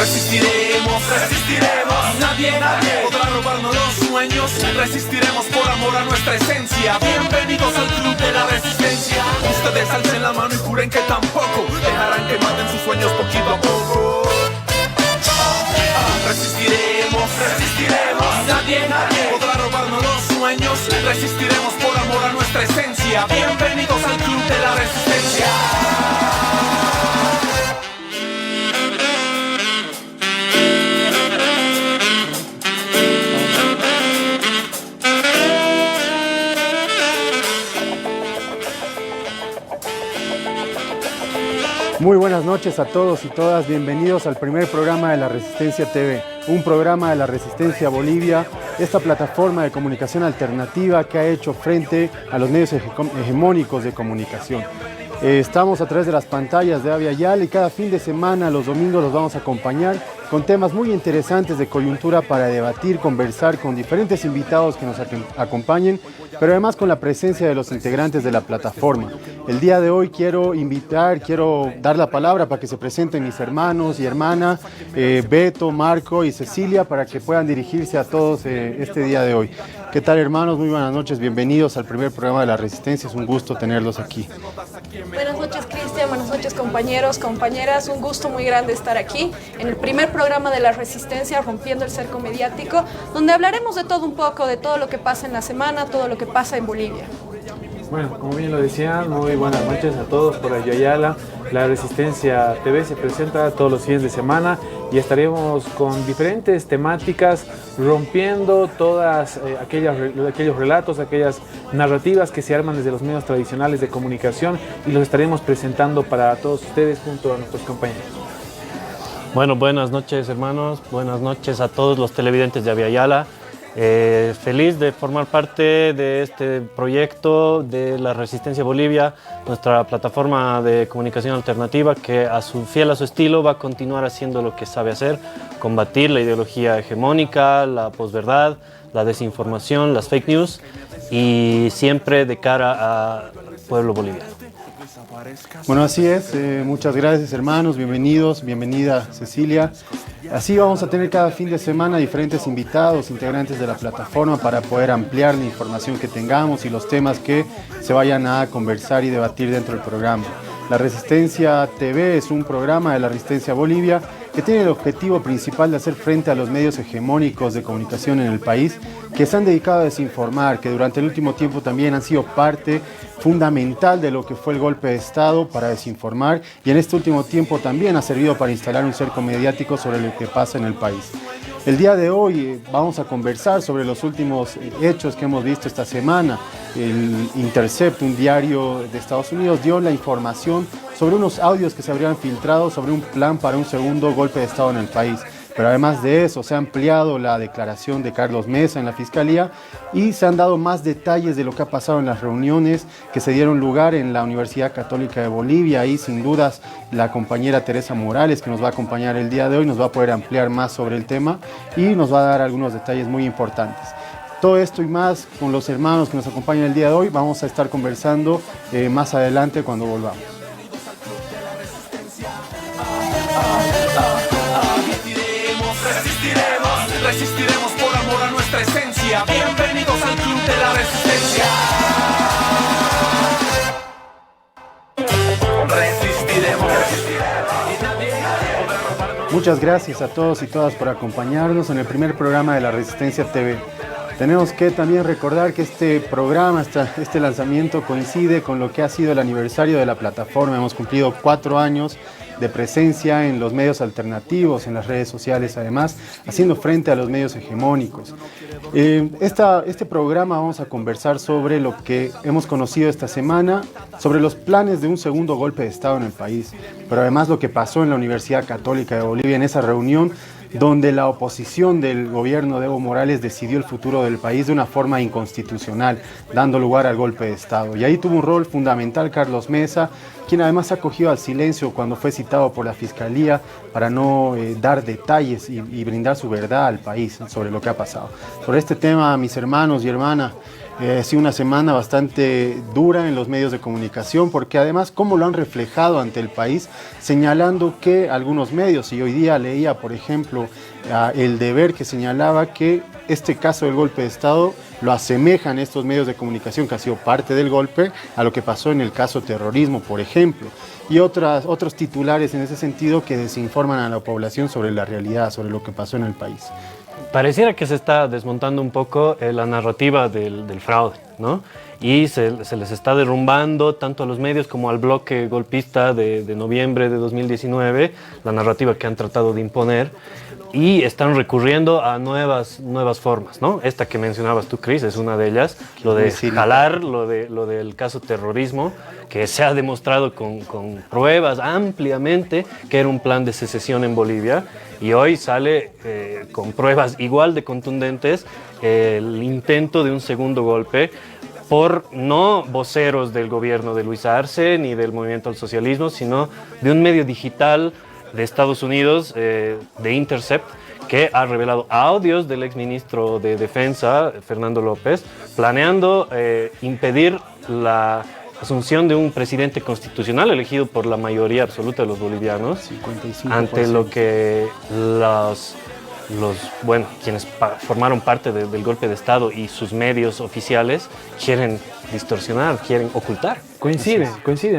Resistiremos, resistiremos. Nadie podrá robarnos los sueños. Resistiremos por amor a nuestra esencia. Bienvenidos al club de la resistencia. Ustedes alcen la mano y juren que tampoco dejarán que maten sus sueños poquito a poco. Resistiremos, resistiremos. Nadie podrá robarnos los sueños. Resistiremos por amor a nuestra esencia. Bienvenidos al club de la resistencia. Muy buenas noches a todos y todas, bienvenidos al primer programa de La Resistencia TV, un programa de La Resistencia Bolivia, esta plataforma de comunicación alternativa que ha hecho frente a los medios hegemónicos de comunicación. Estamos a través de las pantallas de Avia Yala y cada fin de semana, los domingos, los vamos a acompañar con temas muy interesantes de coyuntura para debatir, conversar con diferentes invitados que nos acompañen, pero además con la presencia de los integrantes de la plataforma. El día de hoy quiero dar la palabra para que se presenten mis hermanos y hermanas, Beto, Marco y Cecilia, para que puedan dirigirse a todos este día de hoy. ¿Qué tal, hermanos? Muy buenas noches, bienvenidos al primer programa de La Resistencia, es un gusto tenerlos aquí. Buenas noches, Cristian, buenas noches, compañeros, compañeras, un gusto muy grande estar aquí en el primer programa de La Resistencia, Rompiendo el Cerco Mediático, donde hablaremos de todo un poco, de todo lo que pasa en la semana, todo lo que pasa en Bolivia. Bueno, como bien lo decían, muy buenas noches a todos por Avia Yala. La Resistencia TV se presenta todos los fines de semana y estaremos con diferentes temáticas rompiendo todas aquellos relatos, aquellas narrativas que se arman desde los medios tradicionales de comunicación y los estaremos presentando para todos ustedes junto a nuestros compañeros. Bueno, buenas noches, hermanos, buenas noches a todos los televidentes de Avia Yala. Feliz de formar parte de este proyecto de La Resistencia Bolivia, nuestra plataforma de comunicación alternativa que fiel a su estilo va a continuar haciendo lo que sabe hacer, combatir la ideología hegemónica, la posverdad, la desinformación, las fake news y siempre de cara al pueblo boliviano. Bueno, así es, muchas gracias, hermanos, bienvenidos, bienvenida Cecilia. Así vamos a tener cada fin de semana diferentes invitados, integrantes de la plataforma para poder ampliar la información que tengamos y los temas que se vayan a conversar y debatir dentro del programa. La Resistencia TV es un programa de La Resistencia Bolivia que tiene el objetivo principal de hacer frente a los medios hegemónicos de comunicación en el país que se han dedicado a desinformar, que durante el último tiempo también han sido parte fundamental de lo que fue el golpe de Estado para desinformar y en este último tiempo también ha servido para instalar un cerco mediático sobre lo que pasa en el país. El día de hoy vamos a conversar sobre los últimos hechos que hemos visto esta semana. El Intercept, un diario de Estados Unidos, dio la información sobre unos audios que se habrían filtrado sobre un plan para un segundo golpe de Estado en el país. Pero además de eso, se ha ampliado la declaración de Carlos Mesa en la Fiscalía y se han dado más detalles de lo que ha pasado en las reuniones que se dieron lugar en la Universidad Católica de Bolivia. Y sin dudas la compañera Teresa Morales, que nos va a acompañar el día de hoy, nos va a poder ampliar más sobre el tema y nos va a dar algunos detalles muy importantes. Todo esto y más con los hermanos que nos acompañan el día de hoy vamos a estar conversando más adelante cuando volvamos. Resistiremos por amor a nuestra esencia. Bienvenidos al club de la resistencia. Resistiremos. Muchas gracias a todos y todas por acompañarnos en el primer programa de La Resistencia TV. Tenemos que también recordar que este programa, este lanzamiento coincide con lo que ha sido el aniversario de la plataforma. Hemos cumplido 4 años de presencia en los medios alternativos, en las redes sociales, además, haciendo frente a los medios hegemónicos. Este programa vamos a conversar sobre lo que hemos conocido esta semana, sobre los planes de un segundo golpe de Estado en el país, pero además lo que pasó en la Universidad Católica de Bolivia en esa reunión donde la oposición del gobierno de Evo Morales decidió el futuro del país de una forma inconstitucional, dando lugar al golpe de Estado. Y ahí tuvo un rol fundamental Carlos Mesa, quien además se acogió al silencio cuando fue citado por la Fiscalía para no dar detalles y brindar su verdad al país sobre lo que ha pasado. Sobre este tema, mis hermanos y hermanas, Ha sido una semana bastante dura en los medios de comunicación, porque además cómo lo han reflejado ante el país, señalando que algunos medios, y hoy día leía, por ejemplo, El Deber, que señalaba que este caso del golpe de Estado lo asemejan estos medios de comunicación que ha sido parte del golpe a lo que pasó en el caso terrorismo, por ejemplo, y otros titulares en ese sentido que desinforman a la población sobre la realidad, sobre lo que pasó en el país. Pareciera que se está desmontando un poco la narrativa del fraude, ¿no? Y se les está derrumbando tanto a los medios como al bloque golpista de noviembre de 2019, la narrativa que han tratado de imponer, y están recurriendo a nuevas formas, ¿no? Esta que mencionabas tú, Cris, es una de ellas, lo de jalar, lo del caso terrorismo, que se ha demostrado con pruebas ampliamente que era un plan de secesión en Bolivia, y hoy sale con pruebas igual de contundentes el intento de un segundo golpe por no voceros del gobierno de Luis Arce ni del movimiento al socialismo, sino de un medio digital de Estados Unidos, de Intercept, que ha revelado audios del exministro de Defensa, Fernando López, planeando impedir la asunción de un presidente constitucional elegido por la mayoría absoluta de los bolivianos, 55%. Ante lo que quienes formaron parte del golpe de Estado y sus medios oficiales quieren distorsionar, quieren ocultar. Coincide,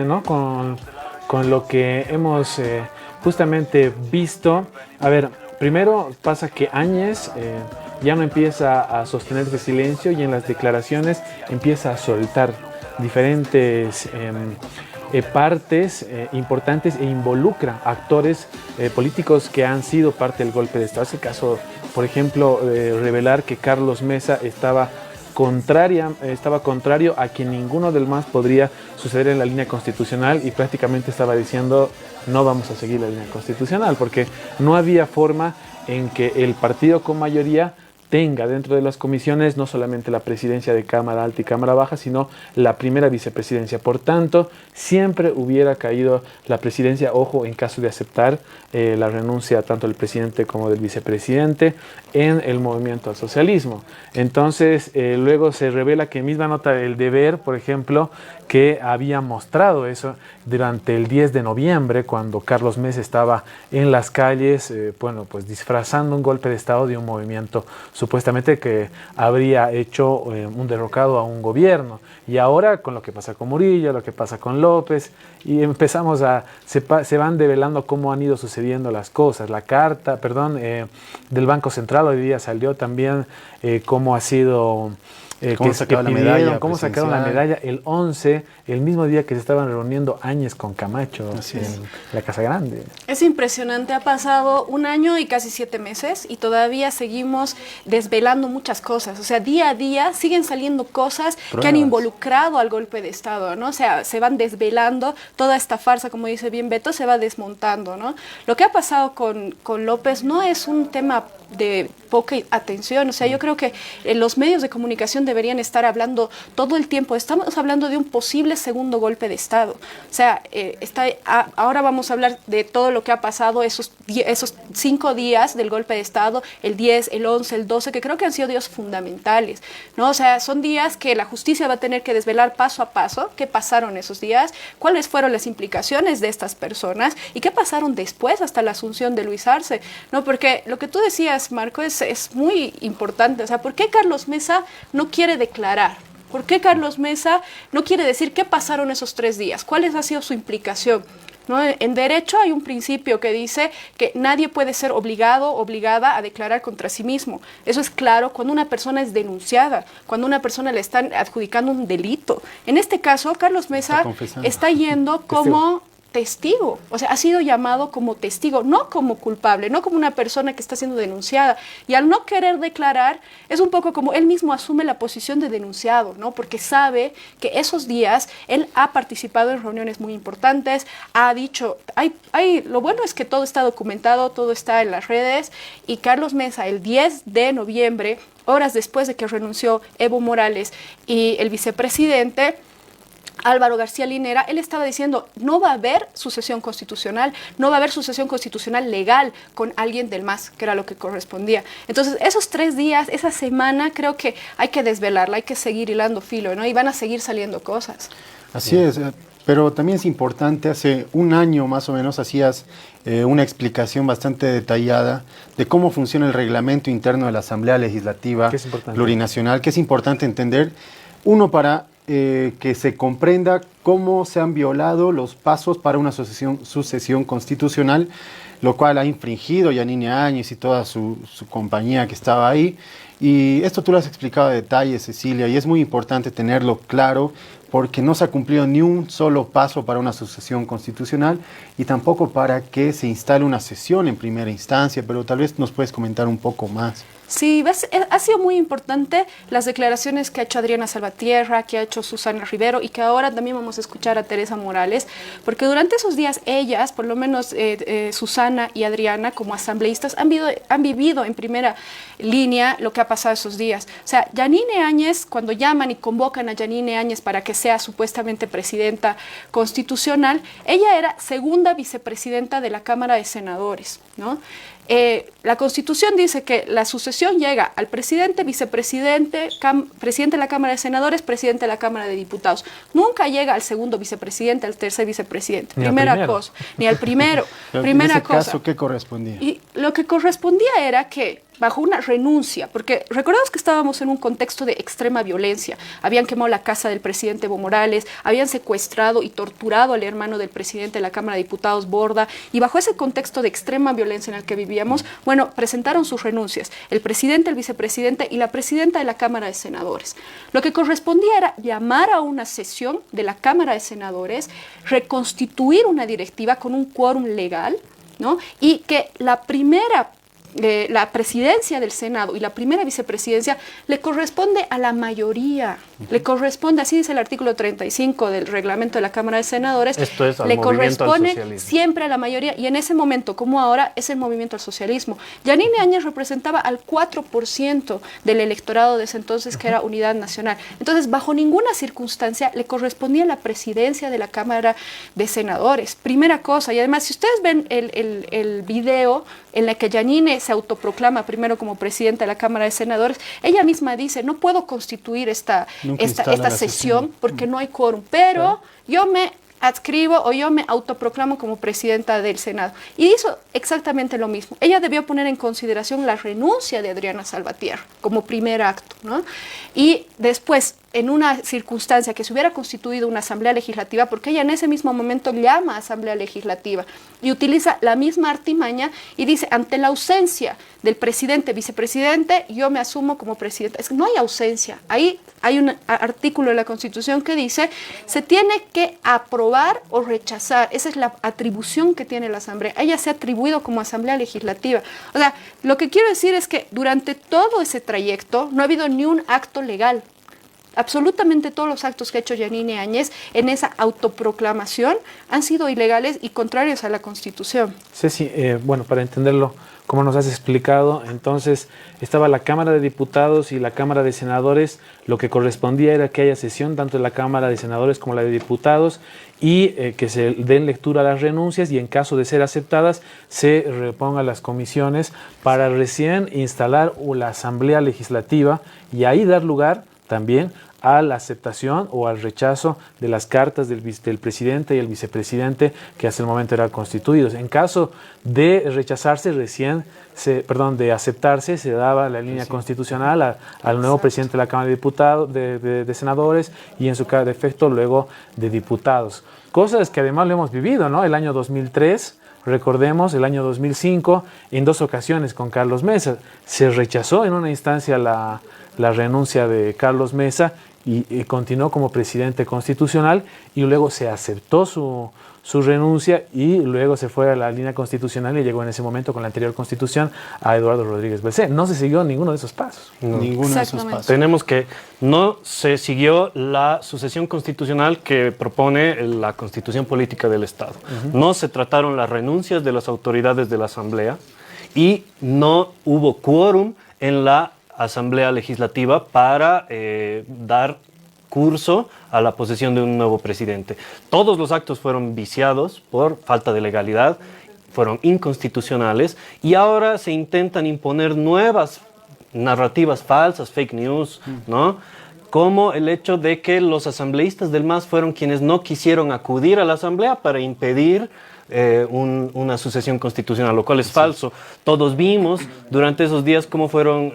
¿no? Con lo que hemos justamente visto. A ver, primero pasa que Áñez ya no empieza a sostener ese silencio y en las declaraciones empieza a soltar diferentes partes importantes e involucra actores políticos que han sido parte del golpe de Estado. Es el caso, por ejemplo, revelar que Carlos Mesa estaba contrario a que ninguno del MAS podría suceder en la línea constitucional, y prácticamente estaba diciendo no vamos a seguir la línea constitucional porque no había forma en que el partido con mayoría tenga dentro de las comisiones no solamente la presidencia de Cámara Alta y Cámara Baja, sino la primera vicepresidencia. Por tanto, siempre hubiera caído la presidencia, ojo, en caso de aceptar la renuncia tanto del presidente como del vicepresidente en el movimiento al socialismo. Entonces, luego se revela que misma nota del Deber, por ejemplo, que había mostrado eso durante el 10 de noviembre, cuando Carlos Mesa estaba en las calles, pues disfrazando un golpe de Estado de un movimiento supuestamente que habría hecho un derrocado a un gobierno. Y ahora con lo que pasa con Murillo, lo que pasa con López, y se van develando cómo han ido sucediendo las cosas. La carta, del Banco Central hoy día salió también cómo ha sido... ¿Cómo sacaron la medalla el 11, el mismo día que se estaban reuniendo Áñez con Camacho en la Casa Grande? Es impresionante, ha pasado 1 año y casi 7 meses y todavía seguimos desvelando muchas cosas. O sea, día a día siguen saliendo cosas que han involucrado al golpe de Estado, ¿no? O sea, se van desvelando, toda esta farsa, como dice bien Beto, se va desmontando, ¿no? Lo que ha pasado con López no es un tema de poca atención. O sea, yo creo que los medios de comunicación deberían estar hablando todo el tiempo. Estamos hablando de un posible segundo golpe de Estado. O sea, ahora vamos a hablar de todo lo que ha pasado esos 5 días del golpe de Estado, el 10, el 11, el 12, que creo que han sido días fundamentales, ¿no? O sea, son días que la justicia va a tener que desvelar paso a paso qué pasaron esos días, cuáles fueron las implicaciones de estas personas y qué pasaron después hasta la asunción de Luis Arce, ¿no? Porque lo que tú decías, Marco, es muy importante. O sea, ¿por qué Carlos Mesa no quiere declarar? ¿Por qué Carlos Mesa no quiere decir qué pasaron esos 3 días? ¿Cuál ha sido su implicación? ¿No? En derecho hay un principio que dice que nadie puede ser obligado, obligada a declarar contra sí mismo. Eso es claro cuando una persona es denunciada, cuando una persona le están adjudicando un delito. En este caso, Carlos Mesa está yendo como testigo, o sea, ha sido llamado como testigo, no como culpable, no como una persona que está siendo denunciada. Y al no querer declarar, es un poco como él mismo asume la posición de denunciado, ¿no? Porque sabe que esos días él ha participado en reuniones muy importantes, ha dicho, lo bueno es que todo está documentado, todo está en las redes, y Carlos Mesa, el 10 de noviembre, horas después de que renunció Evo Morales y el vicepresidente, Álvaro García Linera, él estaba diciendo, no va a haber sucesión constitucional, no va a haber sucesión constitucional legal con alguien del MAS, que era lo que correspondía. Entonces, esos 3 días, esa semana, creo que hay que desvelarla, hay que seguir hilando filo, ¿no? Y van a seguir saliendo cosas. Así es, pero también es importante, hace un año más o menos hacías una explicación bastante detallada de cómo funciona el reglamento interno de la Asamblea Legislativa Plurinacional, que es importante entender, uno para que se comprenda cómo se han violado los pasos para una sucesión constitucional, lo cual ha infringido Yanine Áñez y toda su compañía que estaba ahí. Y esto tú lo has explicado a detalle, Cecilia, y es muy importante tenerlo claro porque no se ha cumplido ni un solo paso para una sucesión constitucional y tampoco para que se instale una sesión en primera instancia, pero tal vez nos puedes comentar un poco más. Sí, ¿ves? Ha sido muy importante las declaraciones que ha hecho Adriana Salvatierra, que ha hecho Susana Rivero y que ahora también vamos a escuchar a Teresa Morales, porque durante esos días ellas, por lo menos Susana y Adriana como asambleístas, han vivido en primera línea lo que ha pasado esos días. O sea, Yanine Áñez, cuando llaman y convocan a Yanine Áñez para que sea supuestamente presidenta constitucional, ella era segunda vicepresidenta de la Cámara de Senadores, ¿no? La Constitución dice que la sucesión llega al presidente, vicepresidente, presidente de la Cámara de Senadores, presidente de la Cámara de Diputados. Nunca llega al segundo vicepresidente, al tercer vicepresidente. Primera cosa. Ni al primero. Primera cosa. ¿En ese caso qué correspondía? Y lo que correspondía era que bajo una renuncia, porque recordemos que estábamos en un contexto de extrema violencia. Habían quemado la casa del presidente Evo Morales, habían secuestrado y torturado al hermano del presidente de la Cámara de Diputados, Borda, y bajo ese contexto de extrema violencia en el que vivíamos, bueno, presentaron sus renuncias, el presidente, el vicepresidente y la presidenta de la Cámara de Senadores. Lo que correspondía era llamar a una sesión de la Cámara de Senadores, reconstituir una directiva con un quórum legal, ¿no? Y que la presidencia del Senado y la primera vicepresidencia le corresponde a la mayoría, le corresponde, así dice el artículo 35 del reglamento de la Cámara de Senadores, esto es le corresponde siempre a la mayoría, y en ese momento, como ahora, es el movimiento al socialismo. Yanine Áñez representaba al 4% del electorado de ese entonces, que era Unidad Nacional. Entonces, bajo ninguna circunstancia le correspondía la presidencia de la Cámara de Senadores. Primera cosa, y además, si ustedes ven el video en la que Yanine se autoproclama primero como presidenta de la Cámara de Senadores, ella misma dice, no puedo constituir esta sesión porque no hay quórum, pero yo me adscribo o yo me autoproclamo como presidenta del Senado. Y hizo exactamente lo mismo. Ella debió poner en consideración la renuncia de Adriana Salvatierra como primer acto, ¿no? Y después, en una circunstancia que se hubiera constituido una asamblea legislativa, porque ella en ese mismo momento llama a asamblea legislativa y utiliza la misma artimaña y dice, ante la ausencia del presidente, vicepresidente, yo me asumo como presidenta. Es que no hay ausencia. Ahí hay un artículo de la Constitución que dice, se tiene que aprobar o rechazar. Esa es la atribución que tiene la asamblea. Ella se ha atribuido como asamblea legislativa. O sea, lo que quiero decir es que durante todo ese trayecto no ha habido ni un acto legal. Absolutamente todos los actos que ha hecho Yanine Áñez en esa autoproclamación han sido ilegales y contrarios a la Constitución. Ceci, bueno, para entenderlo, como nos has explicado, entonces estaba la Cámara de Diputados y la Cámara de Senadores. Lo que correspondía era que haya sesión tanto de la Cámara de Senadores como la de Diputados y que se den lectura a las renuncias y en caso de ser aceptadas se repongan las comisiones para recién instalar la Asamblea Legislativa y ahí dar lugar también a la aceptación o al rechazo de las cartas del presidente y el vicepresidente que hasta el momento eran constituidos. En caso de rechazarse, de aceptarse, se daba la línea constitucional al nuevo presidente de la Cámara de Diputados, de Senadores y en su defecto luego de diputados. Cosas que además lo hemos vivido, ¿no? El año 2003, recordemos, el año 2005, en 2 ocasiones con Carlos Mesa. Se rechazó en una instancia la renuncia de Carlos Mesa y continuó como presidente constitucional y luego se aceptó su renuncia y luego se fue a la línea constitucional y llegó en ese momento con la anterior constitución a Eduardo Rodríguez Belcé. No se siguió ninguno de esos pasos. No. Ninguno de esos pasos. Tenemos que no se siguió la sucesión constitucional que propone la Constitución Política del Estado. No se trataron las renuncias de las autoridades de la Asamblea y no hubo quórum en la Asamblea Legislativa para dar curso a la posesión de un nuevo presidente. Todos los actos fueron viciados por falta de legalidad, fueron inconstitucionales y ahora se intentan imponer nuevas narrativas falsas, fake news, ¿no? Como el hecho de que los asambleístas del MAS fueron quienes no quisieron acudir a la asamblea para impedir una sucesión constitucional, lo cual es falso. Todos vimos durante esos días cómo fueron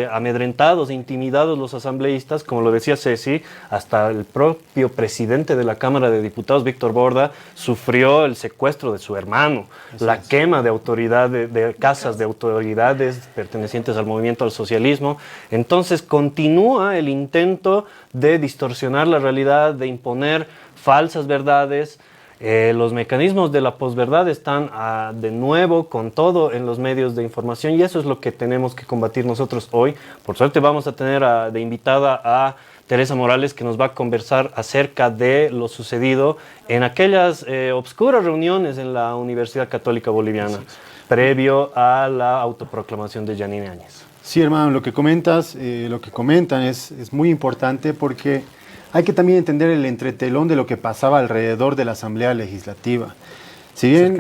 amedrentados e intimidados los asambleístas, como lo decía Ceci, hasta el propio presidente de la Cámara de Diputados, Víctor Borda, sufrió el secuestro de su hermano, la quema de autoridades, de casas de autoridades pertenecientes al movimiento al socialismo. Entonces continúa el intento de distorsionar la realidad, de imponer falsas verdades. Los mecanismos de la posverdad están de nuevo con todo en los medios de información y eso es lo que tenemos que combatir nosotros hoy. Por suerte vamos a tener de invitada a Teresa Morales, que nos va a conversar acerca de lo sucedido en aquellas obscuras reuniones en la Universidad Católica Boliviana, previo a la autoproclamación de Yanine Áñez. Sí, hermano, lo que comentas, lo que comentan es muy importante porque hay que también entender el entretelón de lo que pasaba alrededor de la Asamblea Legislativa. Si bien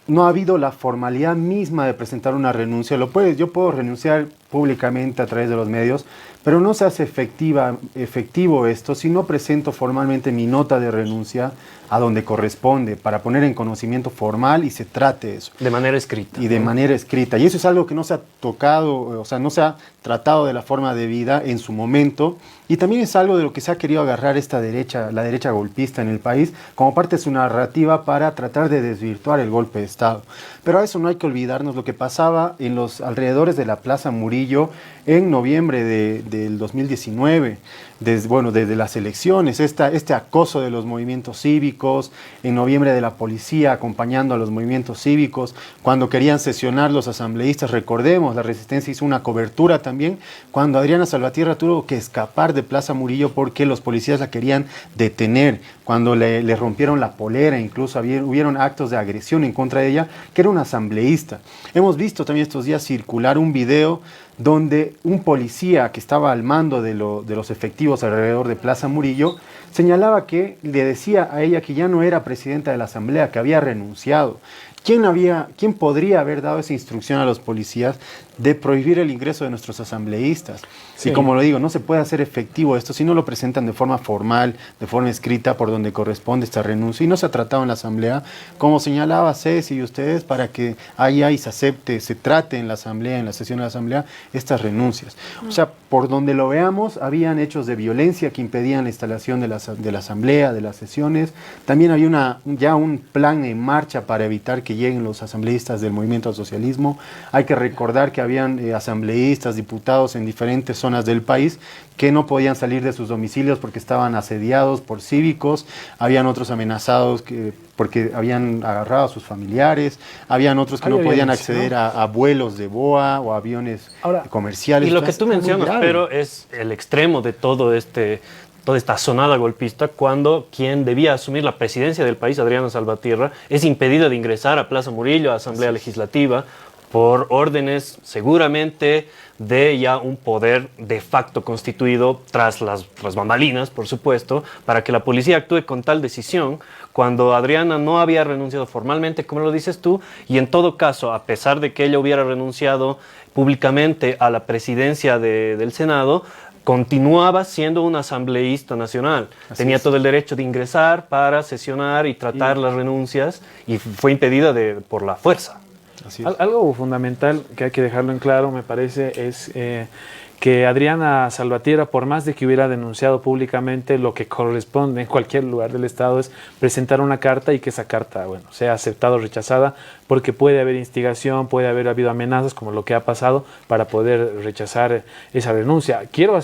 no ha habido la formalidad misma de presentar una renuncia, yo puedo renunciar públicamente a través de los medios, pero no se hace efectivo esto si no presento formalmente mi nota de renuncia a donde corresponde, para poner en conocimiento formal y se trate eso. De manera escrita. Y de manera escrita. Y eso es algo que no se ha tocado, o sea, no se ha tratado de la forma debida en su momento. Y también es algo de lo que se ha querido agarrar la derecha golpista en el país, como parte de su narrativa para tratar de desvirtuar el golpe de Estado. Pero a eso no hay que olvidarnos lo que pasaba en los alrededores de la Plaza Murillo en noviembre del 2019, desde las elecciones, este acoso de los movimientos cívicos, en noviembre de la policía acompañando a los movimientos cívicos, cuando querían sesionar los asambleístas, recordemos, la Resistencia hizo una cobertura también, cuando Adriana Salvatierra tuvo que escapar de Plaza Murillo porque los policías la querían detener, cuando le rompieron la polera, incluso hubieron actos de agresión en contra de ella, que era una asambleísta. Hemos visto también estos días circular un video donde un policía que estaba al mando de los efectivos alrededor de Plaza Murillo señalaba que le decía a ella que ya no era presidenta de la asamblea, que había renunciado. ¿Quién podría haber dado esa instrucción a los policías de prohibir el ingreso de nuestros asambleístas? Sí. Y como lo digo, no se puede hacer efectivo esto si no lo presentan de forma formal, de forma escrita, por donde corresponde esta renuncia. Y no se ha tratado en la asamblea, como señalaba Ceci y ustedes, para que haya y se trate en la asamblea, en la sesión de la asamblea, estas renuncias. O sea, por donde lo veamos, habían hechos de violencia que impedían la instalación de la asamblea, de las sesiones. También había ya un plan en marcha para evitar que lleguen los asambleístas del movimiento al socialismo. Hay que recordar que habían asambleístas, diputados en diferentes zonas del país que no podían salir de sus domicilios porque estaban asediados por cívicos, habían otros amenazados porque habían agarrado a sus familiares, habían otros que no podían acceder a vuelos de BOA o aviones comerciales. Y lo que tú mencionas, pero es el extremo de toda esta sonada golpista, cuando quien debía asumir la presidencia del país, Adriana Salvatierra, es impedida de ingresar a Plaza Murillo, a Asamblea Legislativa, por órdenes seguramente de ya un poder de facto constituido tras las bambalinas, por supuesto, para que la policía actúe con tal decisión cuando Adriana no había renunciado formalmente, como lo dices tú, y en todo caso, a pesar de que ella hubiera renunciado públicamente a la presidencia del Senado, continuaba siendo una asambleísta nacional. Tenía todo el derecho de ingresar para sesionar y tratar las renuncias y fue impedida por la fuerza. Algo fundamental que hay que dejarlo en claro, me parece, es que Adriana Salvatierra, por más de que hubiera denunciado públicamente, lo que corresponde en cualquier lugar del Estado es presentar una carta y que esa carta, sea aceptada o rechazada, porque puede haber instigación, puede haber habido amenazas, como lo que ha pasado, para poder rechazar esa renuncia. Quiero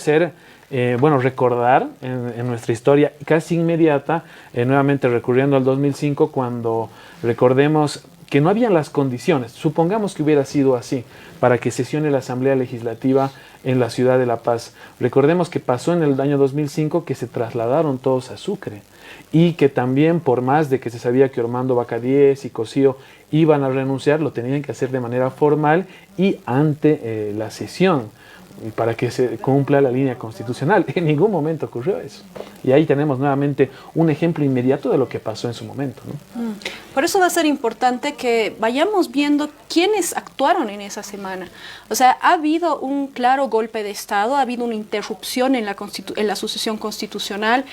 recordar en nuestra historia casi inmediata, nuevamente recurriendo al 2005, cuando recordemos que no habían las condiciones, supongamos que hubiera sido así, para que sesione la Asamblea Legislativa en la ciudad de La Paz. Recordemos que pasó en el año 2005 que se trasladaron todos a Sucre y que también, por más de que se sabía que Ormando Bacadíes y Cosío iban a renunciar, lo tenían que hacer de manera formal y ante la sesión. para que se cumpla la línea constitucional. En ningún momento ocurrió eso. Y ahí tenemos nuevamente un ejemplo inmediato de lo que pasó en su momento, ¿no? Por eso va a ser importante que vayamos viendo quiénes actuaron en esa semana. O sea, ha habido un claro golpe de Estado, ha habido una interrupción en la sucesión constitucional.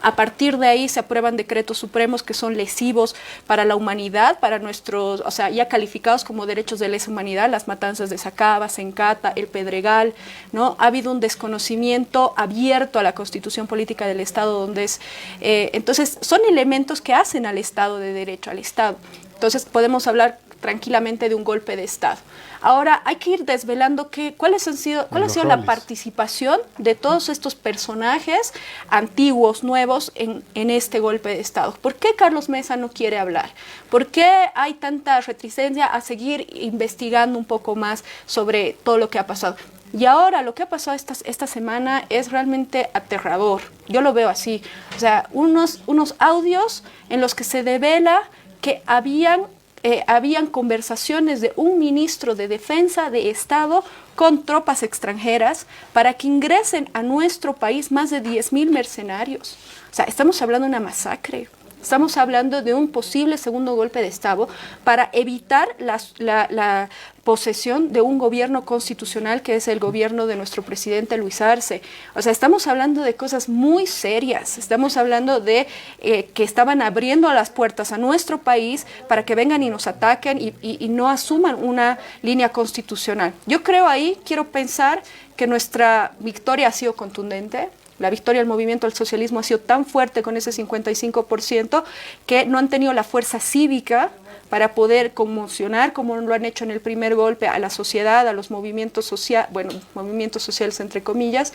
A partir de ahí se aprueban decretos supremos que son lesivos para la humanidad, para nuestros, o sea, ya calificados como derechos de lesa humanidad, las matanzas de Sacaba, Sencata, El Pedregal, ¿no? Ha habido un desconocimiento abierto a la constitución política del Estado, donde es, entonces son elementos que hacen al Estado de derecho, al Estado. Entonces podemos hablar tranquilamente de un golpe de Estado. Ahora hay que ir desvelando cuál ha sido la participación de todos estos personajes antiguos, nuevos, en este golpe de Estado. ¿Por qué Carlos Mesa no quiere hablar? ¿Por qué hay tanta reticencia a seguir investigando un poco más sobre todo lo que ha pasado? Y ahora lo que ha pasado esta semana es realmente aterrador. Yo lo veo así. O sea, unos audios en los que se devela que habían conversaciones de un ministro de Defensa de Estado con tropas extranjeras para que ingresen a nuestro país más de 10.000 mercenarios. O sea, estamos hablando de una masacre. Estamos hablando de un posible segundo golpe de Estado para evitar la posesión de un gobierno constitucional que es el gobierno de nuestro presidente Luis Arce. O sea, estamos hablando de cosas muy serias. Estamos hablando de que estaban abriendo las puertas a nuestro país para que vengan y nos ataquen y no asuman una línea constitucional. Yo quiero pensar que nuestra victoria ha sido contundente. La victoria del movimiento del socialismo ha sido tan fuerte con ese 55% que no han tenido la fuerza cívica para poder conmocionar, como lo han hecho en el primer golpe, a la sociedad, a los movimientos sociales entre comillas,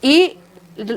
y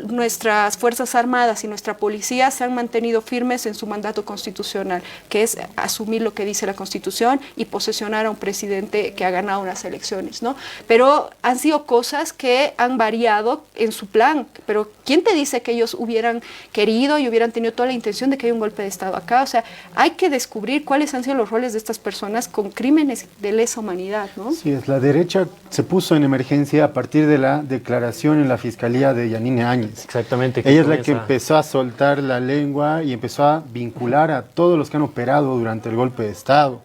nuestras Fuerzas Armadas y nuestra policía se han mantenido firmes en su mandato constitucional, que es asumir lo que dice la Constitución y posesionar a un presidente que ha ganado unas elecciones, ¿no? Pero han sido cosas que han variado en su plan. Pero ¿quién te dice que ellos hubieran querido y hubieran tenido toda la intención de que haya un golpe de Estado acá? O sea, hay que descubrir cuáles han sido los roles de estas personas con crímenes de lesa humanidad, ¿no? Sí, la derecha se puso en emergencia a partir de la declaración en la Fiscalía de Yanine Áñez. Exactamente. Ella es la que empezó a soltar la lengua y empezó a vincular a todos los que han operado durante el golpe de Estado.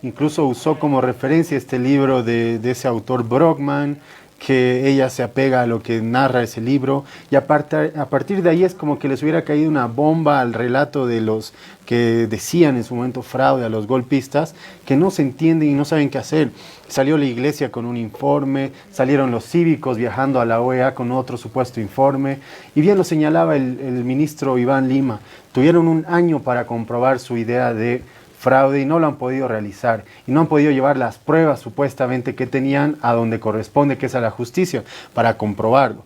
Incluso usó como referencia este libro de ese autor Brockman, que ella se apega a lo que narra ese libro, y a partir de ahí es como que les hubiera caído una bomba al relato de los que decían en su momento fraude a los golpistas, que no se entienden y no saben qué hacer. Salió la iglesia con un informe, salieron los cívicos viajando a la OEA con otro supuesto informe, y bien lo señalaba el ministro Iván Lima, tuvieron un año para comprobar su idea de fraude y no lo han podido realizar y no han podido llevar las pruebas supuestamente que tenían a donde corresponde, que es a la justicia, para comprobarlo.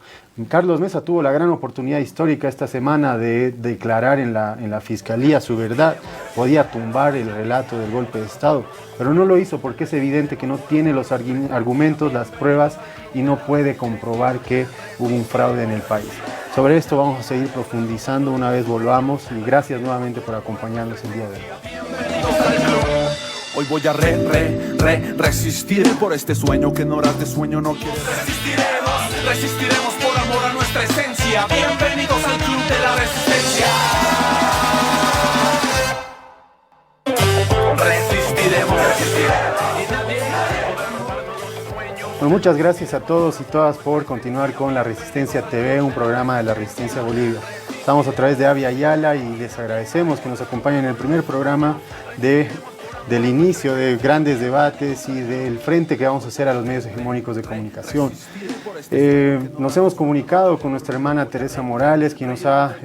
Carlos Mesa tuvo la gran oportunidad histórica esta semana de declarar en la Fiscalía su verdad, podía tumbar el relato del golpe de Estado, pero no lo hizo porque es evidente que no tiene los argumentos, las pruebas y no puede comprobar que hubo un fraude en el país. Sobre esto vamos a seguir profundizando una vez volvamos y gracias nuevamente por acompañarnos el día de hoy. Hoy voy a resistir por este sueño que en horas de sueño no quiero. Resistiremos por amor a nuestra esencia. Bienvenidos al Club de la Resistencia. Resistiremos. Bueno, muchas gracias a todos y todas por continuar con La Resistencia TV, un programa de La Resistencia Bolivia. Estamos a través de Avia Yala y les agradecemos que nos acompañen en el primer programa del inicio de grandes debates y del frente que vamos a hacer a los medios hegemónicos de comunicación. Nos hemos comunicado con nuestra hermana Teresa Morales, quien nos ha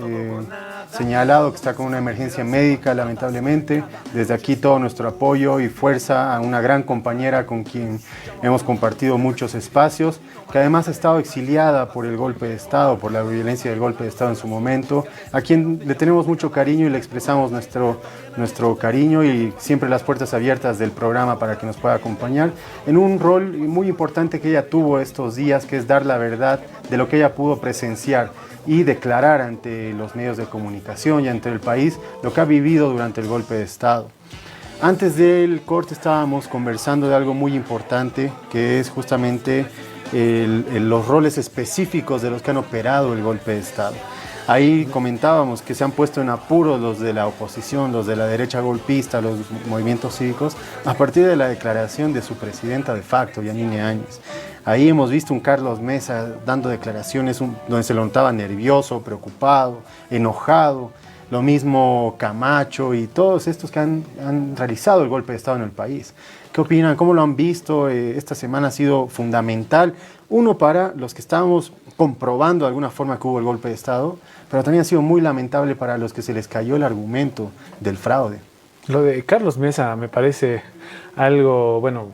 señalado que está con una emergencia médica, lamentablemente. Desde aquí todo nuestro apoyo y fuerza a una gran compañera con quien hemos compartido muchos espacios, que además ha estado exiliada por el golpe de Estado, por la violencia del golpe de Estado en su momento, a quien le tenemos mucho cariño y le expresamos nuestro cariño y siempre las puertas abiertas del programa para que nos pueda acompañar en un rol muy importante que ella tuvo estos días, que es dar la verdad de lo que ella pudo presenciar y declarar ante los medios de comunicación y ante el país lo que ha vivido durante el golpe de Estado. Antes del corte estábamos conversando de algo muy importante, que es justamente los roles específicos de los que han operado el golpe de Estado. Ahí comentábamos que se han puesto en apuros los de la oposición, los de la derecha golpista, los movimientos cívicos, a partir de la declaración de su presidenta de facto, Yanine Áñez. Ahí hemos visto un Carlos Mesa dando declaraciones donde se lo notaba nervioso, preocupado, enojado. Lo mismo Camacho y todos estos que han realizado el golpe de Estado en el país. ¿Qué opinan? ¿Cómo lo han visto? Esta semana ha sido fundamental. Uno, para los que estábamos comprobando de alguna forma que hubo el golpe de Estado, pero también ha sido muy lamentable para los que se les cayó el argumento del fraude. Lo de Carlos Mesa me parece algo, bueno,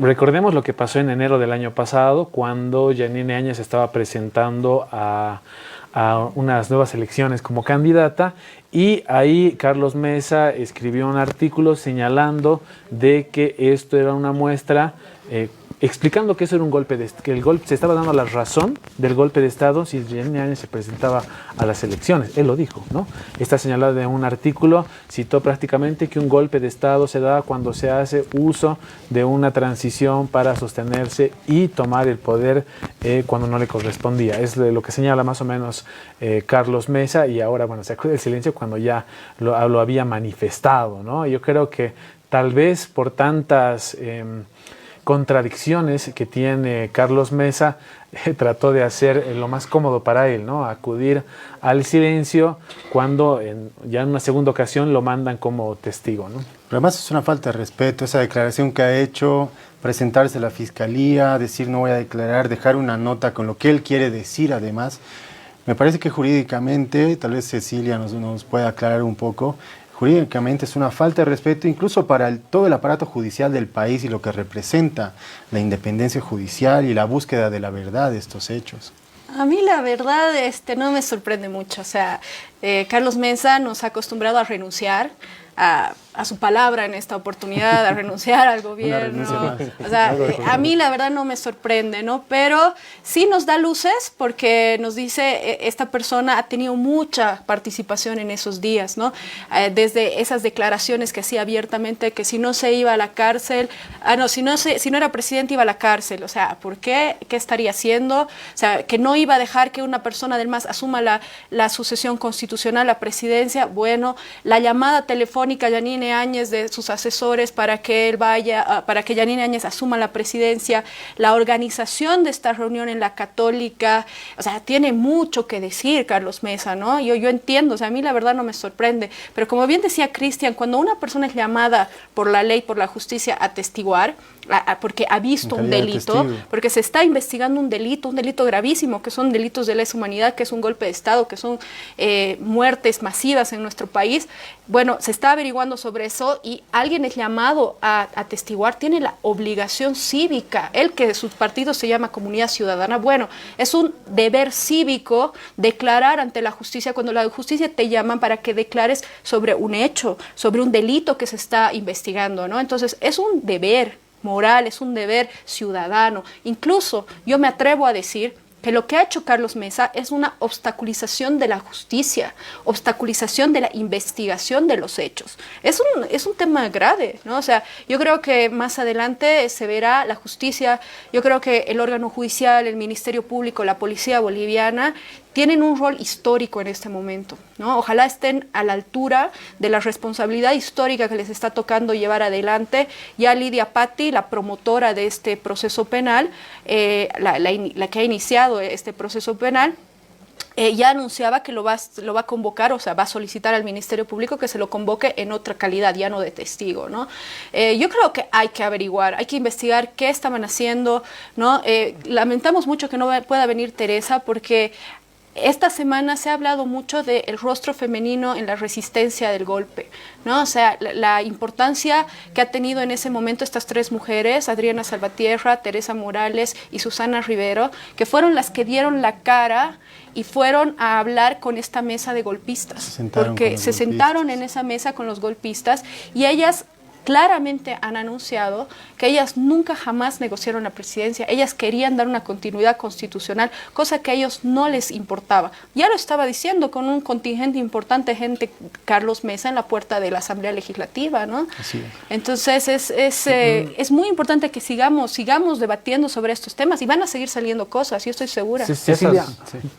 recordemos lo que pasó en enero del año pasado, cuando Yanine Áñez estaba presentando a unas nuevas elecciones como candidata, y ahí Carlos Mesa escribió un artículo señalando de que esto era una muestra, explicando que eso era un golpe que el golpe se estaba dando la razón del golpe de Estado si Yanine Áñez se presentaba a las elecciones. Él lo dijo, ¿no? Está señalado en un artículo, citó prácticamente que un golpe de Estado se da cuando se hace uso de una transición para sostenerse y tomar el poder cuando no le correspondía. Es lo que señala más o menos Carlos Mesa, y ahora, bueno, se acude el silencio cuando ya lo había manifestado, ¿no? Yo creo que tal vez por tantas contradicciones que tiene Carlos Mesa, trató de hacer lo más cómodo para él, ¿no? Acudir al silencio cuando ya en una segunda ocasión lo mandan como testigo, ¿no? Pero además es una falta de respeto esa declaración que ha hecho, presentarse a la fiscalía, decir no voy a declarar, dejar una nota con lo que él quiere decir además. Me parece que jurídicamente, tal vez Cecilia nos pueda aclarar un poco, jurídicamente es una falta de respeto incluso para todo el aparato judicial del país y lo que representa la independencia judicial y la búsqueda de la verdad de estos hechos. A mí la verdad no me sorprende mucho. O sea, Carlos Mesa nos ha acostumbrado a renunciar a su palabra en esta oportunidad, a renunciar al gobierno. O sea, a mí la verdad no me sorprende, ¿no? Pero sí nos da luces porque nos dice esta persona ha tenido mucha participación en esos días, ¿no? Desde esas declaraciones que hacía abiertamente que si no se iba a la cárcel, si no era presidente iba a la cárcel. O sea, ¿por qué? ¿Qué estaría haciendo? O sea, que no iba a dejar que una persona del MAS asuma la sucesión constitucional, la presidencia. Bueno, la llamada telefónica a Yanine Áñez de sus asesores para que él vaya, para que Yanine Áñez asuma la presidencia, la organización de esta reunión en la Católica. O sea, tiene mucho que decir Carlos Mesa, ¿no? Yo entiendo, o sea, a mí la verdad no me sorprende, pero como bien decía Cristian, cuando una persona es llamada por la ley, por la justicia a testiguar, porque ha visto un delito, porque se está investigando un delito gravísimo, que son delitos de lesa humanidad, que es un golpe de Estado, que son muertes masivas en nuestro país. Bueno, se está averiguando sobre eso y alguien es llamado a testiguar, tiene la obligación cívica, el que su partido se llama Comunidad Ciudadana. Bueno, es un deber cívico declarar ante la justicia cuando la justicia te llama para que declares sobre un hecho, sobre un delito que se está investigando, ¿no? Entonces, es un deber moral, es un deber ciudadano. Incluso yo me atrevo a decir que lo que ha hecho Carlos Mesa es una obstaculización de la justicia, obstaculización de la investigación de los hechos. Es un tema grave, ¿no? O sea, yo creo que más adelante se verá la justicia, yo creo que el órgano judicial, el Ministerio Público, la policía boliviana tienen un rol histórico en este momento, ¿no? Ojalá estén a la altura de la responsabilidad histórica que les está tocando llevar adelante. Ya Lidia Patti, la promotora de este proceso penal, la que ha iniciado este proceso penal, ya anunciaba que lo va a convocar, o sea, va a solicitar al Ministerio Público que se lo convoque en otra calidad, ya no de testigo, ¿no? Yo creo que hay que averiguar, hay que investigar qué estaban haciendo, ¿no? Lamentamos mucho que no pueda venir Teresa porque esta semana se ha hablado mucho del rostro femenino en la resistencia del golpe, ¿no? O sea, la importancia que ha tenido en ese momento estas tres mujeres, Adriana Salvatierra, Teresa Morales y Susana Rivero, que fueron las que dieron la cara y fueron a hablar con esta mesa de golpistas, porque se sentaron en esa mesa con los golpistas y ellas claramente han anunciado que ellas nunca jamás negociaron la presidencia. Ellas querían dar una continuidad constitucional, cosa que a ellos no les importaba. Ya lo estaba diciendo con un contingente importante de gente, Carlos Mesa, en la puerta de la Asamblea Legislativa, ¿no? Así es. Entonces es muy importante que sigamos debatiendo sobre estos temas y van a seguir saliendo cosas, yo estoy segura. Cecilia,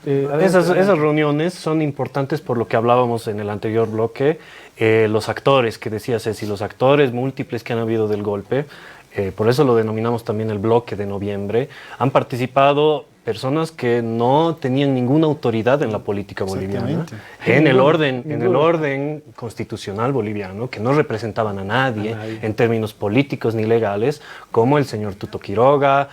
Esas reuniones son importantes por lo que hablábamos en el anterior bloque. Los actores, que decía Ceci, los actores múltiples que han habido del golpe, por eso lo denominamos también el bloque de noviembre, han participado personas que no tenían ninguna autoridad en la política boliviana, en el orden constitucional boliviano, que no representaban a nadie en términos políticos ni legales, como el señor Tuto Quiroga,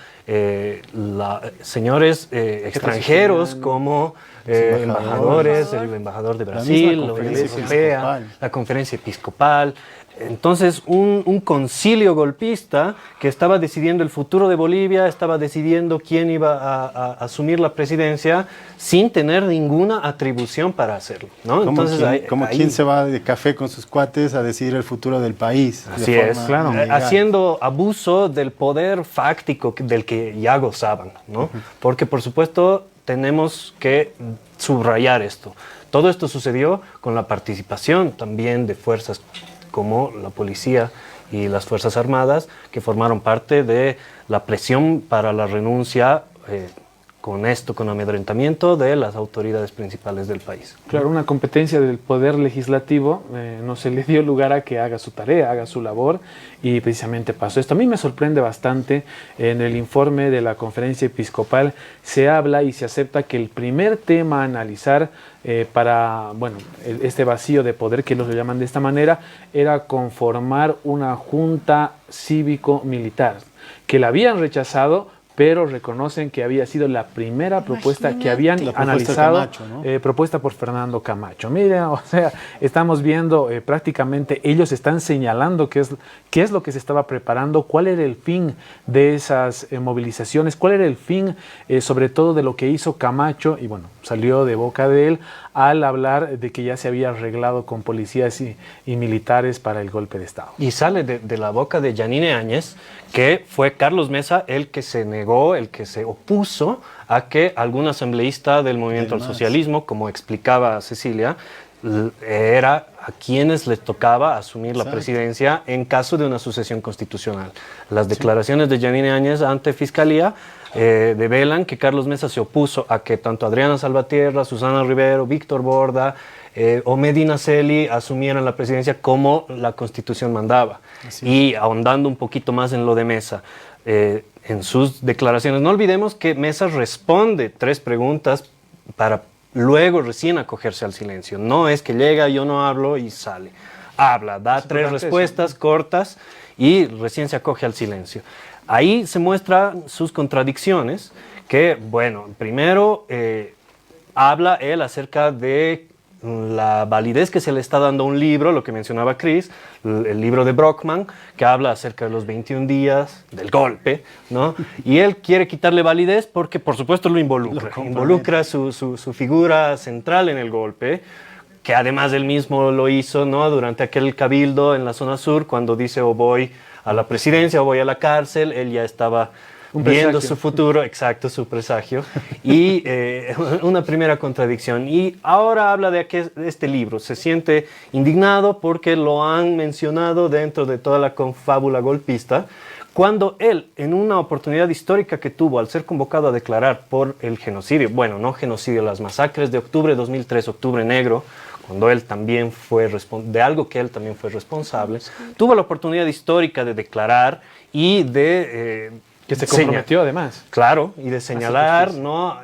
señores extranjeros como embajadores, el embajador de Brasil, la Iglesia Europea, la Conferencia Episcopal. Entonces, un concilio golpista que estaba decidiendo el futuro de Bolivia, estaba decidiendo quién iba a asumir la presidencia sin tener ninguna atribución para hacerlo, ¿no? Entonces, quien se va de café con sus cuates a decidir el futuro del país. Así es, claro. Haciendo abuso del poder fáctico del que ya gozaban, ¿no? Porque, por supuesto, tenemos que subrayar esto. Todo esto sucedió con la participación también de fuerzas como la policía y las Fuerzas Armadas, que formaron parte de la presión para la renuncia, con amedrentamiento de las autoridades principales del país. Claro, una competencia del poder legislativo, no se le dio lugar a que haga su tarea, haga su labor, y precisamente pasó esto. A mí me sorprende bastante, en el informe de la Conferencia Episcopal se habla y se acepta que el primer tema a analizar para, bueno, este vacío de poder, que ellos lo llaman de esta manera, era conformar una junta cívico-militar, que la habían rechazado, pero reconocen que había sido la primera propuesta que habían analizado, Camacho, ¿no? Propuesta por Fernando Camacho. Miren, o sea, estamos viendo prácticamente, ellos están señalando qué es lo que se estaba preparando, cuál era el fin de esas movilizaciones, cuál era el fin sobre todo de lo que hizo Camacho, y bueno, salió de boca de él al hablar de que ya se había arreglado con policías y militares para el golpe de Estado. Y sale de la boca de Yanine Áñez, que fue Carlos Mesa el que se negó, el que se opuso a que algún asambleísta del movimiento al socialismo, como explicaba Cecilia, era a quienes les tocaba asumir la presidencia en caso de una sucesión constitucional. Las declaraciones de Yanine Áñez ante Fiscalía develan que Carlos Mesa se opuso a que tanto Adriana Salvatierra, Susana Rivero, Víctor Borda o Medina Celi asumieran la presidencia como la Constitución mandaba. Y ahondando un poquito más en lo de Mesa, en sus declaraciones, no olvidemos que Mesa responde 3 preguntas para luego recién acogerse al silencio. No es que llega, yo no hablo y sale. Habla, da 3 respuestas cortas y recién se acoge al silencio. Ahí se muestran sus contradicciones, que, bueno, primero habla él acerca de la validez que se le está dando a un libro, lo que mencionaba Chris, el libro de Brockman, que habla acerca de los 21 días del golpe, ¿no? Y él quiere quitarle validez porque, por supuesto, lo involucra su figura central en el golpe, que además él mismo lo hizo, ¿no? Durante aquel cabildo en la zona sur, cuando dice o voy a la presidencia o voy a la cárcel, él ya estaba viendo su futuro, exacto, su presagio, y una primera contradicción. Y ahora habla de este libro, se siente indignado porque lo han mencionado dentro de toda la confábula golpista, cuando él, en una oportunidad histórica que tuvo al ser convocado a declarar por el genocidio, bueno, no genocidio, las masacres de octubre de 2003, octubre negro, cuando él también fue de algo que él también fue responsable, tuvo la oportunidad histórica de declarar y de que se comprometió además. Claro, y de señalar, ¿no?,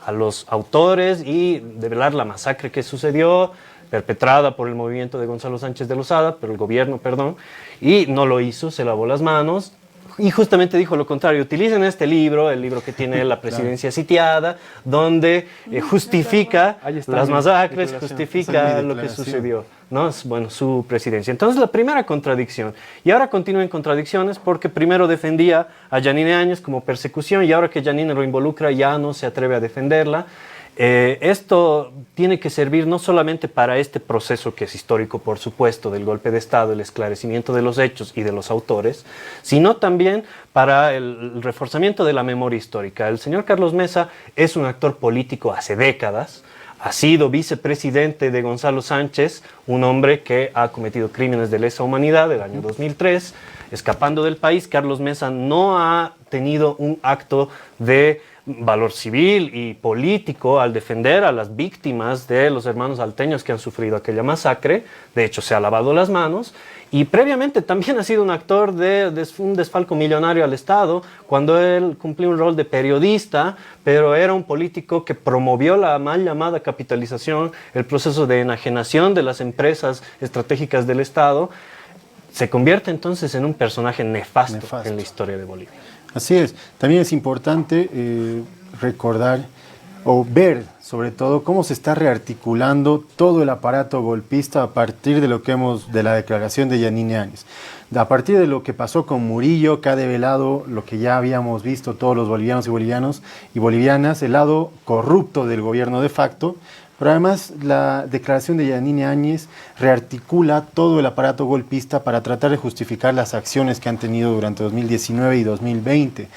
a los autores y develar la masacre que sucedió, perpetrada por el movimiento de Gonzalo Sánchez de Lozada, pero el gobierno, perdón, y no lo hizo, se lavó las manos. Y justamente dijo lo contrario, utilicen este libro, el libro que tiene la presidencia sitiada, donde justifica las masacres, justifica lo que sucedió, ¿no? Bueno, su presidencia. Entonces, la primera contradicción. Y ahora continúa en contradicciones porque primero defendía a Yanine Áñez como persecución y ahora que Yanine lo involucra ya no se atreve a defenderla. Esto tiene que servir no solamente para este proceso que es histórico, por supuesto, del golpe de Estado, el esclarecimiento de los hechos y de los autores, sino también para el reforzamiento de la memoria histórica. El señor Carlos Mesa es un actor político hace décadas, ha sido vicepresidente de Gonzalo Sánchez, un hombre que ha cometido crímenes de lesa humanidad el año 2003. Escapando del país, Carlos Mesa no ha tenido un acto de valor civil y político al defender a las víctimas de los hermanos salteños que han sufrido aquella masacre. De hecho, se ha lavado las manos. Y previamente también ha sido un actor de un desfalco millonario al Estado, cuando él cumplió un rol de periodista, pero era un político que promovió la mal llamada capitalización, el proceso de enajenación de las empresas estratégicas del Estado. Se convierte entonces en un personaje nefasto en la historia de Bolivia. Así es. También es importante recordar o ver, sobre todo, cómo se está rearticulando todo el aparato golpista a partir de lo que de la declaración de Yanine Áñez. A partir de lo que pasó con Murillo, que ha develado lo que ya habíamos visto todos los bolivianos y bolivianas, el lado corrupto del gobierno de facto. Pero además la declaración de Yanine Áñez rearticula todo el aparato golpista para tratar de justificar las acciones que han tenido durante 2019 y 2020.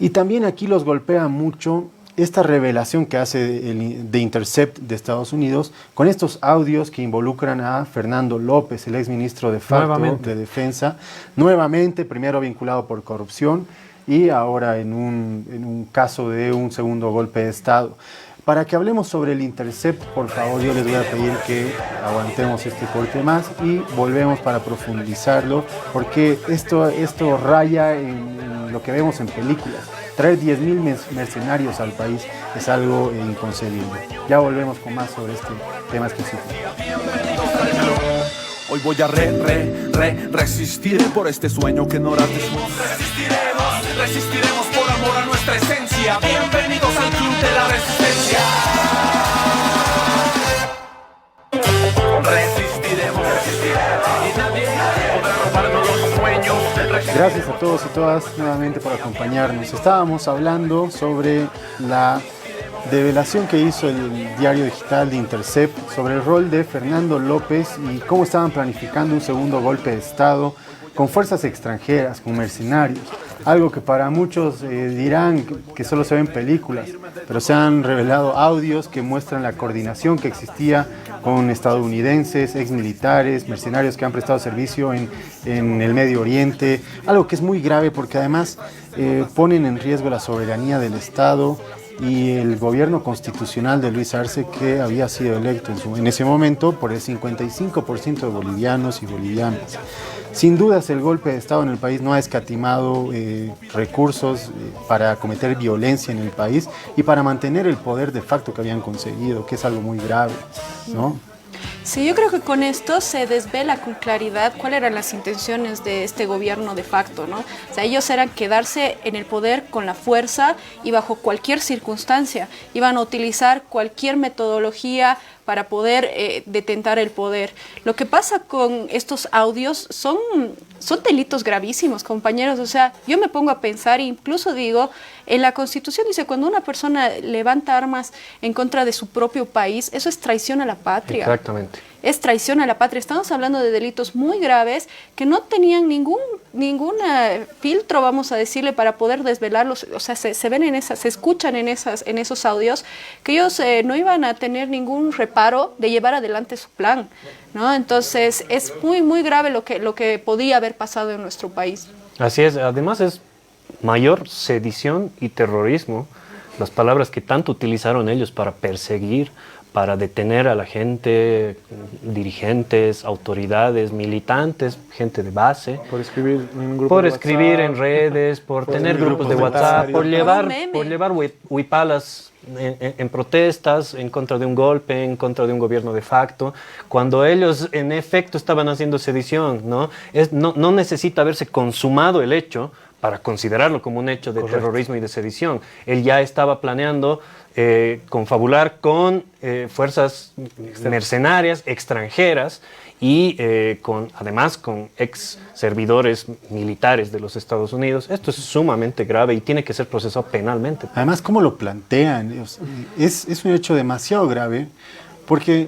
Y también aquí los golpea mucho esta revelación que hace de Intercept de Estados Unidos con estos audios que involucran a Fernando López, el exministro de facto de Defensa, nuevamente, primero vinculado por corrupción y ahora en un caso de un segundo golpe de Estado. Para que hablemos sobre el Intercept, por favor, yo les voy a pedir que aguantemos este corte más y volvemos para profundizarlo, porque esto raya en lo que vemos en películas. Traer 10.000 mercenarios al país es algo inconcebible. Ya volvemos con más sobre este tema específico. Hoy voy a resistir por este sueño que no resistiremos por amor a nuestra esencia. Bienvenidos al Club de la Resistencia. Resistiremos y nadie podrá robarnos los sueños. Gracias a todos y todas nuevamente por acompañarnos. Estábamos hablando sobre la develación que hizo el diario digital de Intercept sobre el rol de Fernando López y cómo estaban planificando un segundo golpe de Estado con fuerzas extranjeras, con mercenarios. Algo que para muchos dirán que solo se ven películas, pero se han revelado audios que muestran la coordinación que existía con estadounidenses, exmilitares, mercenarios que han prestado servicio en el Medio Oriente. Algo que es muy grave porque además ponen en riesgo la soberanía del Estado y el gobierno constitucional de Luis Arce, que había sido electo en ese momento por el 55% de bolivianos y bolivianas. Sin dudas, el golpe de Estado en el país no ha escatimado recursos para cometer violencia en el país y para mantener el poder de facto que habían conseguido, que es algo muy grave, ¿no? Sí, yo creo que con esto se desvela con claridad cuáles eran las intenciones de este gobierno de facto, ¿no? O sea, ellos eran quedarse en el poder con la fuerza y bajo cualquier circunstancia. Iban a utilizar cualquier metodología para poder detentar el poder. Lo que pasa con estos audios son delitos gravísimos, compañeros. O sea, yo me pongo a pensar, incluso digo, en la Constitución dice, cuando una persona levanta armas en contra de su propio país, eso es traición a la patria. Exactamente. Es traición a la patria. Estamos hablando de delitos muy graves que no tenían ningún filtro, vamos a decirle, para poder desvelarlos. O sea, se ven se escuchan en esos audios que ellos no iban a tener ningún reparo de llevar adelante su plan, ¿no? Entonces es muy, muy grave lo que podía haber pasado en nuestro país. Así es. Además es mayor sedición y terrorismo, las palabras que tanto utilizaron ellos para perseguir, para detener a la gente, dirigentes, autoridades, militantes, gente de base. Por escribir en grupos por de escribir WhatsApp, en redes, por tener grupos de WhatsApp, por llevar huipalas en protestas en contra de un golpe, en contra de un gobierno de facto, cuando ellos en efecto estaban haciendo sedición, ¿no? No necesita haberse consumado el hecho para considerarlo como un hecho de terrorismo y de sedición. Él ya estaba planeando confabular con fuerzas mercenarias extranjeras y además con ex servidores militares de los Estados Unidos. Esto es sumamente grave y tiene que ser procesado penalmente. Además, ¿cómo lo plantean? Es un hecho demasiado grave porque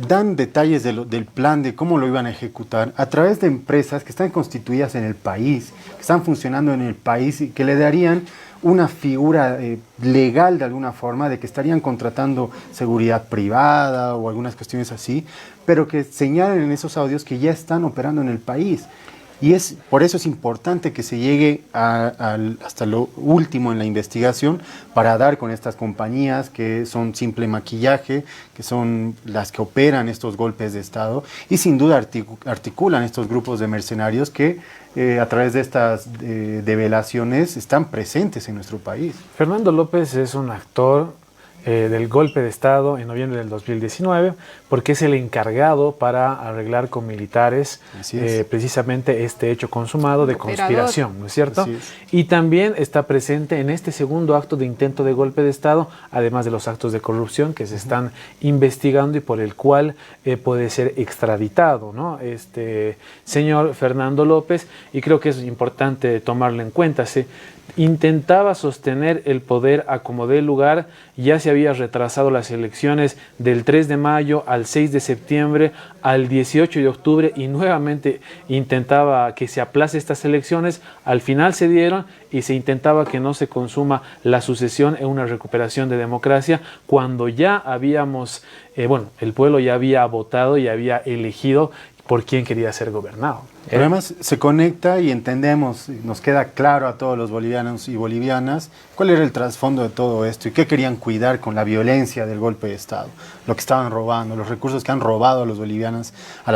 dan detalles del plan de cómo lo iban a ejecutar a través de empresas que están constituidas en el país, que están funcionando en el país y que le darían una figura legal de alguna forma de que estarían contratando seguridad privada o algunas cuestiones así, pero que señalen en esos audios que ya están operando en el país. Y por eso es importante que se llegue hasta lo último en la investigación para dar con estas compañías que son simple maquillaje, que son las que operan estos golpes de Estado y sin duda articulan estos grupos de mercenarios que a través de estas develaciones están presentes en nuestro país. Fernando López es un actor del golpe de Estado en noviembre del 2019, porque es el encargado para arreglar con militares precisamente este hecho consumado de conspiración, ¿no es cierto? Y también está presente en este segundo acto de intento de golpe de Estado, además de los actos de corrupción que se están investigando y por el cual puede ser extraditado, ¿no? Este señor Fernando López, y creo que es importante tomarlo en cuenta. Se intentaba sostener el poder a como dé lugar, ya se había retrasado las elecciones del 3 de mayo al 6 de septiembre al 18 de octubre y nuevamente intentaba que se aplace estas elecciones. Al final se dieron y se intentaba que no se consuma la sucesión en una recuperación de democracia cuando ya habíamos, el pueblo ya había votado y había elegido por quién quería ser gobernado. Pero además se conecta y entendemos, nos queda claro a todos los bolivianos y bolivianas cuál era el trasfondo de todo esto y qué querían cuidar con la violencia del golpe de Estado, lo que estaban robando, los recursos que han robado a las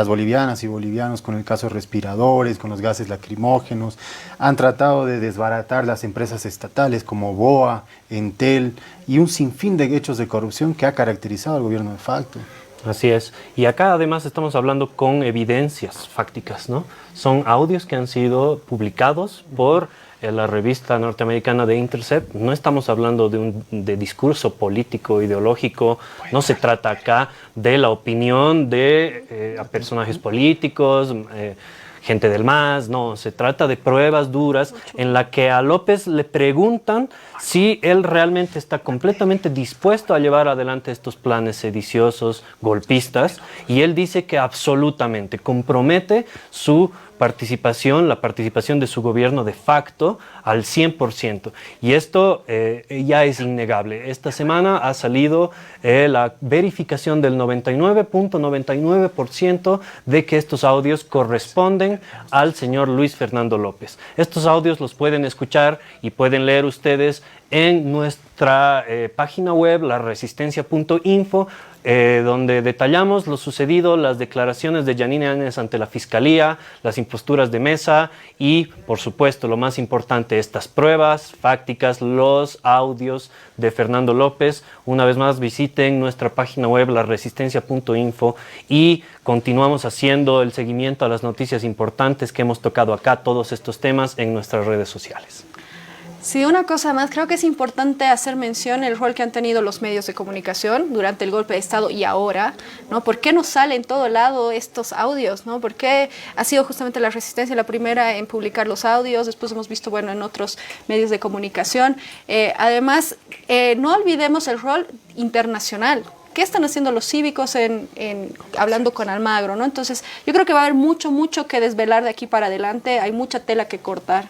bolivianas y bolivianos con el caso de respiradores, con los gases lacrimógenos. Han tratado de desbaratar las empresas estatales como BOA, Entel y un sinfín de hechos de corrupción que ha caracterizado al gobierno de facto. Así es. Y acá además estamos hablando con evidencias fácticas, ¿no? Son audios que han sido publicados por la revista norteamericana The Intercept. No estamos hablando de discurso político, ideológico. No se trata acá de la opinión de personajes políticos, gente del MAS, no, se trata de pruebas duras en la que a López le preguntan si él realmente está completamente dispuesto a llevar adelante estos planes sediciosos, golpistas, y él dice que absolutamente compromete su participación, la participación de su gobierno de facto al 100%. Y esto ya es innegable. Esta semana ha salido la verificación del 99.99% de que estos audios corresponden al señor Luis Fernando López. Estos audios los pueden escuchar y pueden leer ustedes en nuestra página web, laresistencia.info, donde detallamos lo sucedido, las declaraciones de Yanine Áñez ante la Fiscalía, las imposturas de Mesa y, por supuesto, lo más importante, estas pruebas fácticas, los audios de Fernando López. Una vez más, visiten nuestra página web, laresistencia.info, y continuamos haciendo el seguimiento a las noticias importantes que hemos tocado acá, todos estos temas en nuestras redes sociales. Sí, una cosa más, creo que es importante hacer mención del rol que han tenido los medios de comunicación durante el golpe de Estado y ahora, ¿no? ¿Por qué no sale en todo lado estos audios, ¿no? ¿Por qué ha sido justamente la Resistencia la primera en publicar los audios? Después hemos visto, en otros medios de comunicación. Además, no olvidemos el rol internacional. ¿Qué están haciendo los cívicos hablando con Almagro, ¿no? Entonces, yo creo que va a haber mucho que desvelar de aquí para adelante. Hay mucha tela que cortar.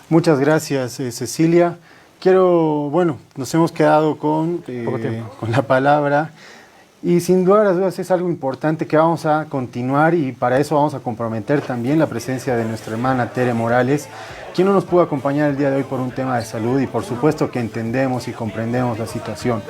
Muchas gracias, Cecilia. Nos hemos quedado con la palabra y sin duda las dudas es algo importante que vamos a continuar, y para eso vamos a comprometer también la presencia de nuestra hermana Tere Morales, quien no nos pudo acompañar el día de hoy por un tema de salud, y por supuesto que entendemos y comprendemos la situación.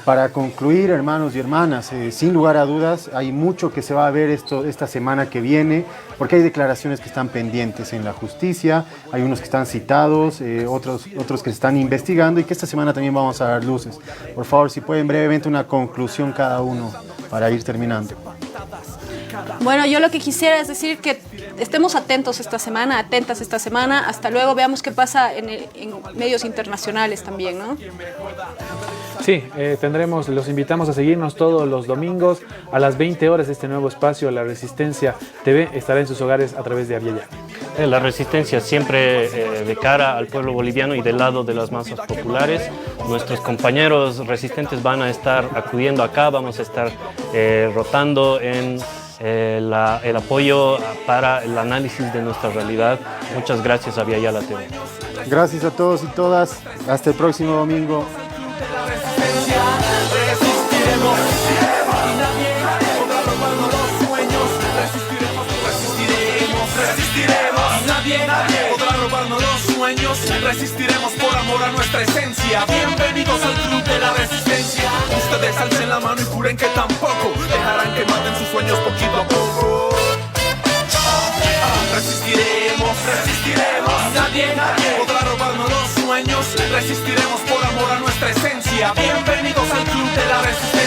Para concluir, hermanos y hermanas, sin lugar a dudas, hay mucho que se va a ver esta semana que viene, porque hay declaraciones que están pendientes en la justicia, hay unos que están citados, otros que se están investigando, y que esta semana también vamos a dar luces. Por favor, si pueden brevemente una conclusión cada uno para ir terminando. Bueno, yo lo que quisiera es decir que estemos atentos esta semana, atentas esta semana. Hasta luego, veamos qué pasa en medios internacionales también, ¿no? Sí, los invitamos a seguirnos todos los domingos a las 20 horas. Este nuevo espacio, La Resistencia TV, estará en sus hogares a través de Aviala. La Resistencia siempre de cara al pueblo boliviano y del lado de las masas populares. Nuestros compañeros resistentes van a estar acudiendo acá, vamos a estar rotando en el apoyo para el análisis de nuestra realidad. Muchas gracias a Aviala TV. Gracias a todos y todas. Hasta el próximo domingo. Resistiremos, y nadie podrá robarnos los sueños. Resistiremos, y nadie podrá robarnos los sueños. Resistiremos por amor a nuestra esencia. Bienvenidos al club de la resistencia. Ustedes alcen la mano y juren que tampoco dejarán que maten sus sueños poquito a poco. Resistiremos, nadie podrá robarnos los sueños. Resistiremos por amor a nuestra esencia. Bienvenidos al club de la resistencia.